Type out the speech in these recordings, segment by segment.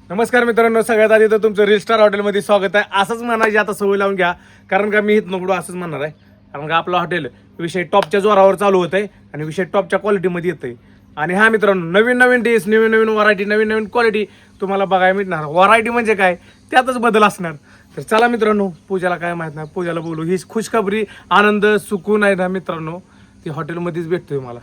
नमस्कार मित्रांनो, सगळ्यात आधी तर तुमचं रील स्टार हॉटेलमध्ये स्वागत आहे. असंच म्हणायची आता सवय लावून घ्या, कारण का मी इथं नको असंच म्हणणार आहे. कारण का आपलं हॉटेल विषय टॉपच्या जोरावर चालू होत आहे आणि विषय टॉपच्या क्वालिटीमध्ये येत आहे. आणि हा मित्रांनो, नवीन नवीन डिश, नवीन नवीन व्हरायटी, नवीन नवीन क्वालिटी तुम्हाला बघायला मिळणार. व्हरायटी म्हणजे काय, त्यातच बदल असणार. तर चला मित्रांनो, पूजाला काय माहीत नाही, पूजाला बोलू. ही खुशखबरी, आनंद, सुकून आहे ना मित्रांनो, ती हॉटेलमध्येच भेटतोय मला.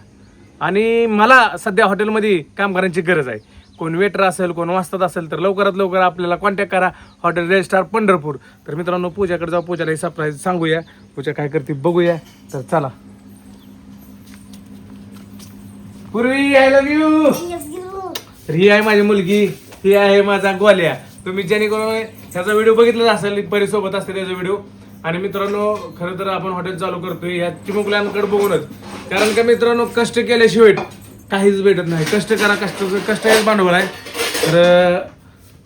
आणि मला सध्या हॉटेलमध्ये कामगारांची गरज आहे. कोण वेटर असेल, कोण वाजतात असेल, तर लवकरात लवकर आपल्याला कॉन्टॅक्ट करा. Hotel red star Pandharpur. तर मित्रांनो, पूजाकडे जाऊ, पूजाला सरप्राईज सांगूया. पूजा काय करते बघूया. तर चला. पूर्वी आय लव्ह यू. तर ही आहे माझी मुलगी, ही आहे माझा गोल्या. तुम्ही जेणेकरून ह्याचा व्हिडिओ बघितला असेल, परिसोबत असते त्याचा व्हिडिओ. आणि मित्रांनो, खरं तर आपण हॉटेल चालू करतोय या चिमुकल्यांकडे बघूनच. कारण का मित्रांनो, कष्ट केल्याशिवाय काहीच भेटत नाही. कष्ट करा, कष्ट हेच भांडवल आहे. तर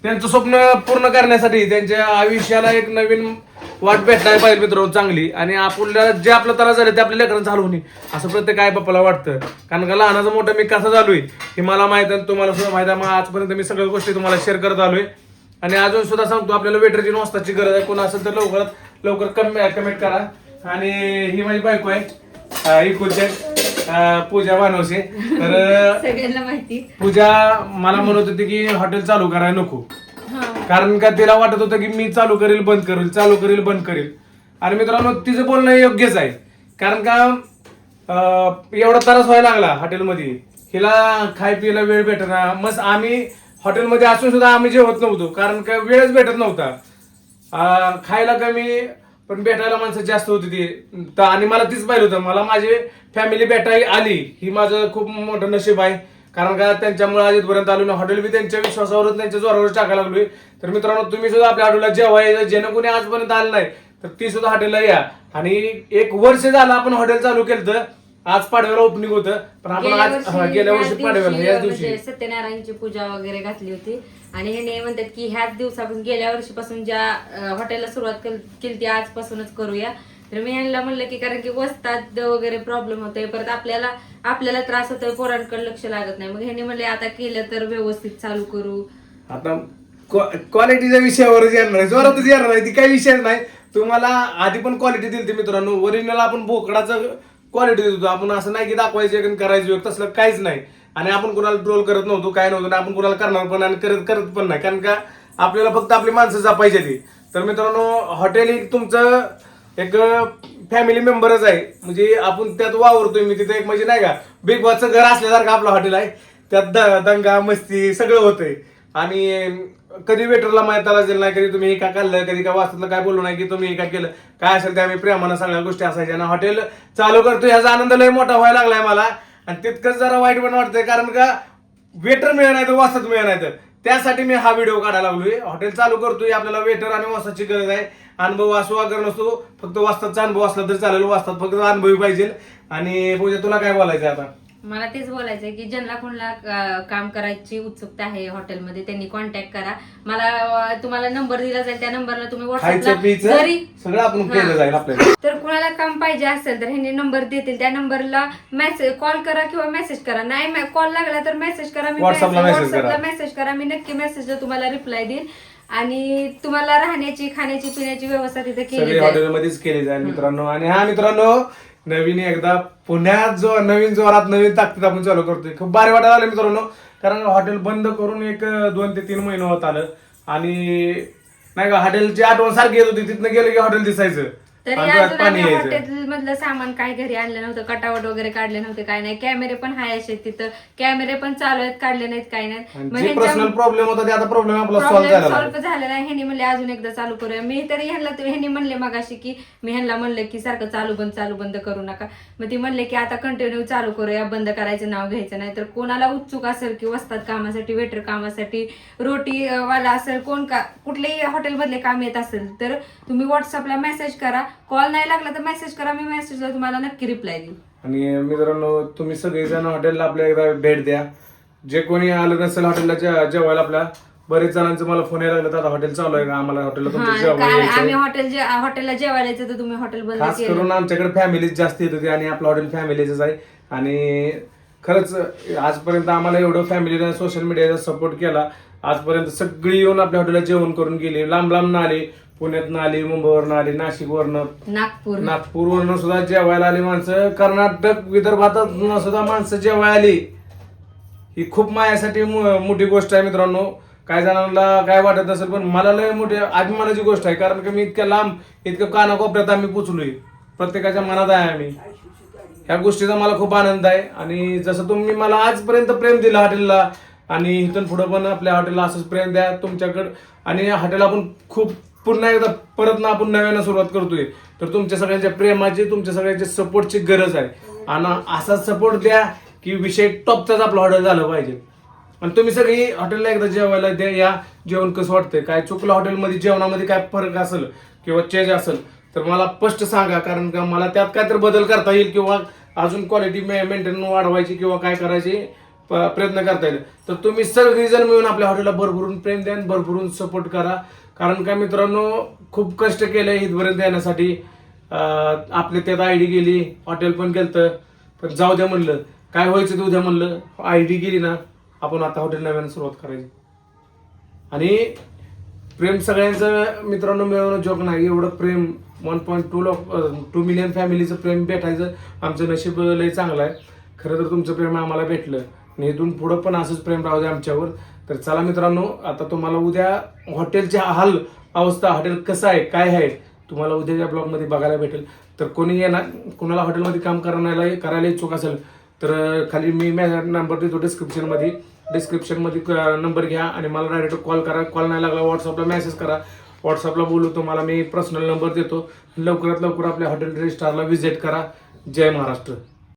त्यांचं स्वप्न पूर्ण करण्यासाठी त्यांच्या आयुष्याला एक नवीन वाट भेटायला पाहिजे मित्रांनो, चांगली. आणि आपल्याला जे आपलं त्रास झालं ते आपल्या लेकरांना चालू होणे, असं प्रत्येक आई बाप्पाला वाटतं. कारण का लहानाचं मोठं मी कसं झालोय हे मला माहित आहे, तुम्हाला सुद्धा माहित आहे. मग आजपर्यंत मी सगळ्या गोष्टी तुम्हाला शेअर करत आलोय. आणि अजून सुद्धा सांगतो, आपल्याला वेटरची नोस्ताची गरज आहे. कोण असेल तर लवकरात लवकर कमेंट करा. आणि ही माझी बायको आहे, इकुलच्या पूजा बनवसे. तर सगळ्यांना माहिती. पूजा मला म्हणत होती की हॉटेल चालू करायला नको, कारण का तिला वाटत होतं की मी चालू करेल बंद करेल, चालू करेल बंद करेल. आणि मित्रांनो, तिचं बोलणं योग्यच आहे. कारण का एवढा त्रास व्हायला लागला हॉटेलमध्ये, हिला खाय पियला वेळ भेटना. मग आम्ही हॉटेलमध्ये असून सुद्धा आम्ही जेवत नव्हतो, कारण का वेळच भेटत नव्हता. खायला कमी पण भेटायला माणसं जास्त होती ती. आणि मला तीच पाहिजे होतं, मला माझी फॅमिली भेटायला आली, ही माझं खूप मोठं नशीब आहे. कारण का त्यांच्यामुळे आज इथपर्यंत आलो ना. हॉटेल बी त्यांच्या विश्वासावरच, त्यांच्या जोरावर टाकायला लागलोय. तर मित्रांनो, तुम्ही सुद्धा आपल्या हॉटेलला जेव्हा ज्यानं कोणी आजपर्यंत आलं नाही, तर ती सुद्धा हॉटेलला या. आणि 1 वर्ष झालं आपण हॉटेल चालू केलं. तर आज पाडव्याला ओपनिंग होतं, पण आपण आज गेल्या वर्षी पाडव्याला याच दिवशी सत्यनारायणची पूजा वगैरे घातली होती. आणि हे म्हणतात की ह्याच दिवसापासून, गेल्या वर्षीपासून ज्या हॉटेलला सुरुवात केली ती आजपासूनच करूया. तर मी यांना म्हणलं की, कारण की वस्तात वगैरे प्रॉब्लेम होतोय, परत आपल्याला त्रास होतोय, पोरांकडे लक्ष लागत नाही. मग ह्यांनी म्हणले आता केलं तर व्यवस्थित चालू करू. आता क्वालिटीच्या विषयावरच येणार आहे, जोरातच येणार आहे. ती काही विषय नाही. तुम्हाला आधी पण क्वालिटी दिली मित्रांनो. ओरिजिनल आपण बोकडाचं क्वालिटी देतो आपण. असं नाही की दाखवायचे करायचं, तसलं काहीच नाही. आणि आपण कोणाला ट्रोल करत नव्हतो, काय नव्हतं. आपण कोणाला करणार पण आणि करत पण नाही, कारण का आपल्याला फक्त आपली माणसं जपायची ती. तर मित्रांनो, हॉटेल ही तुमचं एक फॅमिली मेंबरच आहे. म्हणजे आपण त्यात वावरतोय. मी तिथे एक म्हणजे नाही का, बिग बॉसचं घर असल्यासारखं आपलं हॉटेल आहे. त्यात दंगा मस्ती सगळं होतंय. आणि कधी वेटरला माहिती आला नाही, कधी तुम्ही एका काढलं, कधी काय वाचलं काय बोललो नाही की तुम्ही एका केलं. काय असेल ते आम्ही प्रेमानं सगळ्या गोष्टी असायच्या ना. हॉटेल चालू करतोय ह्याचा आनंद लय मोठा व्हायला लागलाय मला. आणि तितकंच जरा वाईट पण वाटतंय, कारण का वेटर मिळणार नाही तर वाचत मिळणार नाही. तर त्यासाठी मी हा व्हिडिओ काढायला लागलोय. हॉटेल चालू करतोय, आपल्याला वेटर आणि वाचताची गरज आहे. अनुभव असो वगैरे नसतो, फक्त वाचताचा अनुभव असला तर चालेल. वाचतात फक्त अनुभवी पाहिजे. आणि पूजा, तुला काय बोलायचं आता? मला तेच बोलायचंय की ज्यांना कोणाला काम करायची उत्सुकता आहे हॉटेलमध्ये, त्यांनी कॉन्टॅक्ट करा. मला तुम्हाला नंबर दिला जाईल, त्या नंबरला तुम्ही व्हॉट्सअपला जरी सगळं आपण केलं जाईल आपल्याला. तर कुणाला काम पाहिजे असेल तर ह्यांनी नंबर देतील, त्या नंबरला कॉल करा किंवा मेसेज करा. नाही कॉल लागला तर मेसेज करा, मी व्हॉट्सअपला मेसेज करा. मी नक्की मेसेजला तुम्हाला रिप्लाय देईन. आणि तुम्हाला राहण्याची, खाण्याची, पिण्याची व्यवस्था तिथे केली हॉटेलमध्येच केली जाईल मित्रांनो. आणि हा मित्रांनो, नवीन एकदा पुण्यात जो नवीन जोरात नवीन ताकदीत आपण चालू करतोय. खूप भारी वाटायला आलं मित्रांनो, कारण हॉटेल बंद करून एक 2 ते 3 महिने होत आलं. आणि नाही का, हॉटेलची आठवण सारखी येत होती. तिथनं गेलं की हॉटेल दिसायचं. तरी अजून आम्ही हॉटेल मधलं सामान काय घरी आणलं नव्हतं, कटावट वगैरे काढले नव्हते, काय नाही. कॅमेरे पण हाय असे तिथं, कॅमेरे पण चालू आहेत, काढले नाहीत, काय नाही. पर्सनल प्रॉब्लेम होता ते आता प्रॉब्लेम आपला सॉल्व्ह झालेला आहे. ह्यांनी म्हणले अजून एकदा चालू करूया. मी तरी ह्यांनी म्हणले मगाशी की, मी ह्यांना म्हणले की सारखं चालू बंद करू नका. मग ती म्हणले की आता कंटिन्यू चालू करूया, बंद करायचं नाव घ्यायचं नाही. तर कोणाला उत्सुक असेल की वस्तात कामासाठी, वेटर कामासाठी, रोटी वाला असेल, कुठलेही हॉटेलमधले काम येत असेल, तर तुम्ही व्हॉट्सअपला मेसेज करा. कॉल नाही लागला तर मेसेज करा, मी मेसेजला तुम्हाला नक्की रिप्लाय देईन. आणि मित्रांनो, तुम्ही सगळेजण हॉटेलला आपल्या एकदा भेट द्या. जे कोणी आलं नसेल हॉटेलला जेवायला, आपल्या बरेच जणांचं मला फोन यायला लागला, आता हॉटेल चालू आहे का, आम्हाला हॉटेलला आम्ही हॉटेलला जेवायला यायचं तर तुम्ही हॉटेल बंद खास करून आमच्याकडे फॅमिलीज जास्त येत होती. आणि आपलं हॉटेल फॅमिलीच आहे. आणि खरंच आजपर्यंत आम्हाला एवढं फॅमिलीने सोशल मीडियाचा सपोर्ट केला. आजपर्यंत सगळी येऊन आपल्या हॉटेलला जेवण करून गेली. लांब लांब आले, पुण्यातनं आली, मुंबईवरनं आली, नाशिकवरनं, नागपूरवरनं सुद्धा जेवायला आली माणसं. कर्नाटक विदर्भात सुद्धा माणसं जेवायला आली. ही खूप माझ्यासाठी मोठी गोष्ट आहे मित्रांनो. काय जणांना काय वाटत असेल पण मला लय मोठी अभिमानाची गोष्ट आहे, कारण की मी इतक्या लांब इतक्या कानाकोपऱ्यात आम्ही पोचलोय. प्रत्येकाच्या मनात आहे आम्ही. ह्या गोष्टीचा मला खूप आनंद आहे. आणि जसं तुम्ही मला आजपर्यंत प्रेम दिलं हॉटेलला आणि इथून पुढे पण आपल्या हॉटेलला असंच प्रेम द्या तुमच्याकडं. आणि हॉटेल आपण खूप पुन्हा एकदा परत ना आपण नव्यानं सुरुवात करतोय, तर तुमच्या सगळ्यांच्या प्रेमाची, तुमच्या सगळ्यांच्या सपोर्टची गरज आहे. आणि असा सपोर्ट द्या की विषय टॉपचाच आपलं हॉटेल झालं पाहिजे. आणि तुम्ही सगळी हॉटेलला एकदा जेवायला द्या. या जेवण कसं वाटतंय, काय चुकलं हॉटेलमध्ये, जेवणामध्ये काय फरक असेल किंवा चेंज असेल तर मला स्पष्ट सांगा, कारण का मला त्यात काय तर बदल करता येईल किंवा अजून क्वालिटी मेंटेन वाढवायची किंवा काय करायची प्रयत्न करता येईल. तर तुम्ही सगळेजण मिळून आपल्या हॉटेलला भरभरून प्रेम द्या, भरभरून सपोर्ट करा. कारण काय मित्रांनो, खूप कष्ट केले इथपर्यंत येण्यासाठी. आपले त्यात आयडी गेली, हॉटेल पण केलं, पण जाऊ द्या म्हणलं, काय व्हायचं ते उद्या म्हणलं. आयडी गेली ना, आपण आता हॉटेल नव्यानं सुरुवात करायची. आणि प्रेम सगळ्यांचं मित्रांनो मिळवणं जोक नाही. एवढं प्रेम 1.2 मिलियन फॅमिलीचं प्रेम भेटायचं आमचं नशीब लय चांगलं आहे. खरं तर तुमचं प्रेम आम्हाला भेटलं आणि इथून पुढं पण असंच प्रेम राहू द्या आमच्यावर. तर चला मित्रांनो, आता तुम्हाला उद्या हॉटेलची हाल अवस्था, हॉटेल कसं आहे काय आहे तुम्हाला उद्याच्या ब्लॉगमध्ये बघायला भेटेल. तर कोणी येणार, कोणाला हॉटेलमध्ये काम करायला इच्छुक असेल तर खाली मी नंबर देतो डिस्क्रिप्शनमध्ये नंबर घ्या आणि मला डायरेक्ट कॉल करा. कॉल नाही लागला व्हॉट्सअपला मेसेज करा. व्हॉट्सअपला बोलू, तुम्हाला मी पर्सनल नंबर देतो. लवकरात लवकर आपल्या हॉटेल 3 स्टारला व्हिजिट करा. जय महाराष्ट्र.